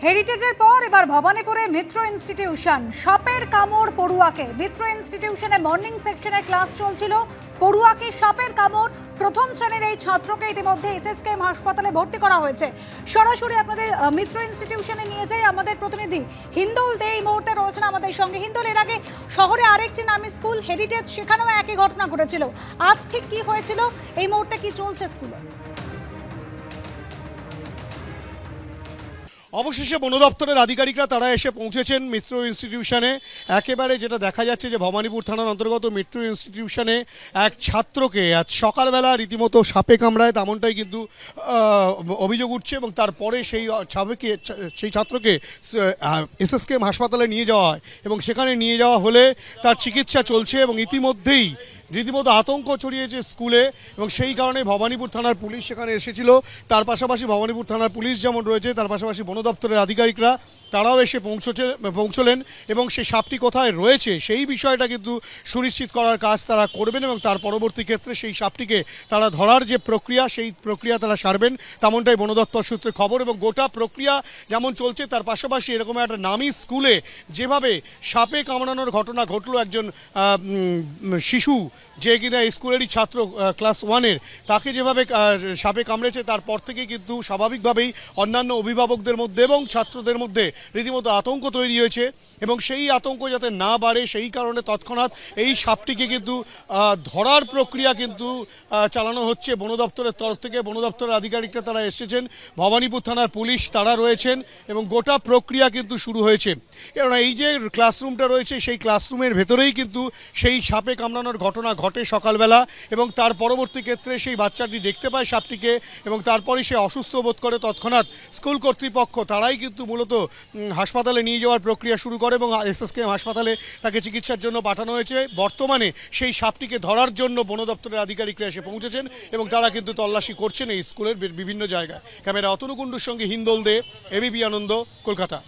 হেরিটেজের পর এবার ভবানীপুরে মিত্র ইনস্টিটিউশন সাপের কামড় পড়ুয়াকে। মিত্র ইনস্টিটিউশনে মর্নিং সেকশনে ক্লাস চলছিল, পড়ুয়াকে সাপের কামড়। প্রথম শ্রেণীর এই ছাত্রকে ইতিমধ্যে এসএসকেএম হাসপাতালে ভর্তি করা হয়েছে। সরাসরি আপনাদের মিত্র ইনস্টিটিউশনে নিয়ে যাই আমাদের প্রতিনিধি হিন্দোল দে এই মুহূর্তে রয়েছেন আমাদের সঙ্গে। হিন্দোল, এর আগে শহরে আরেকটি নামী স্কুল হেরিটেজ, সেখানেও একই ঘটনা ঘটেছিল। আজ ঠিক কি হয়েছিল, এই মুহূর্তে কি চলছে স্কুলে? অবশেষে বন দপ্তরের আধিকারিকরা তারা এসে পৌঁছেছেন মিত্র ইনস্টিটিউশনে। একেবারে যেটা দেখা যাচ্ছে যে ভবানীপুর থানার অন্তর্গত মিত্র ইনস্টিটিউশনে এক ছাত্রকে আজ সকালবেলা রীতিমতো সাপে কামড়ায়, তেমনটাই কিন্তু অভিযোগ উঠছে। এবং তারপরে সেই ছাত্রকে এসএসকেএম হাসপাতালে নিয়ে যাওয়া হয় এবং সেখানে নিয়ে যাওয়া হলে তার চিকিৎসা চলছে এবং ইতিমধ্যেই রীতিমতো আতঙ্ক ছড়িয়েছে স্কুলে। এবং সেই কারণে ভবানীপুর থানার পুলিশ সেখানে এসেছিল। তার পাশাপাশি ভবানীপুর থানার পুলিশ যেমন রয়েছে, তার পাশাপাশি বন দপ্তরের আধিকারিকরা তারাও এসে পৌঁছলেন এবং সেই সাপটি কোথায় রয়েছে সেই বিষয়টা কিন্তু সুনিশ্চিত করার কাজ তারা করবেন এবং তার পরবর্তী ক্ষেত্রে সেই সাপটিকে তারা ধরার যে প্রক্রিয়া, সেই প্রক্রিয়া তারা সারবেন, তেমনটাই বন দপ্তর সূত্রে খবর। এবং গোটা প্রক্রিয়া যেমন চলছে তার পাশাপাশি এরকম একটা নামী স্কুলে যেভাবে সাপে কামড়ানোর ঘটনা ঘটলো, একজন শিশু যে কিনা স্কুলেরই ছাত্র ক্লাস 1-এর, তাকে যেভাবে সাপে কামড়েছে তারপর থেকে কিন্তু স্বাভাবিকভাবেই অন্যান্য অভিভাবকদের মধ্যে এবং ছাত্রদের মধ্যে রীতিমতো আতঙ্ক তৈরি হয়েছে। এবং সেই আতঙ্ক যাতে না বাড়ে সেই কারণে তৎক্ষণাৎ এই সাপটিকে কিন্তু ধরার প্রক্রিয়া কিন্তু চালানো হচ্ছে বন দপ্তরের তরফ থেকে। বন দপ্তরের আধিকারিকরা তারা এসেছেন, ভবানীপুর থানার পুলিশ তারা রয়েছেন এবং গোটা প্রক্রিয়া কিন্তু শুরু হয়েছে। কেননা এই যে ক্লাসরুমটা রয়েছে সেই ক্লাসরুমের ভেতরেই কিন্তু সেই সাপে কামড়ানোর ঘটনা ঘটে সকালবেলা। এবং তার পরবর্তী ক্ষেত্রে সেই বাচ্চাটি দেখতে পায় সাপটিকে এবং তারপরে সে অসুস্থ বোধ করে। তৎক্ষণাৎ স্কুল কর্তৃপক্ষ তারাই কিন্তু মূলত হাসপাতালে নিয়ে যাওয়ার প্রক্রিয়া শুরু করে এবং এসএসকেএম হাসপাতালে তাকে চিকিৎসার জন্য পাঠানো হয়েছে। বর্তমানে সেই সাপটিকে ধরার জন্য বন দপ্তরের আধিকারিকরা এসে পৌঁছেছেন এবং তারা কিন্তু তল্লাশি করছেন এই স্কুলের বিভিন্ন জায়গায়। ক্যামেরা অতনু কুণ্ডুর সঙ্গে হিন্দোল দে, এবিপি আনন্দ, কলকাতা।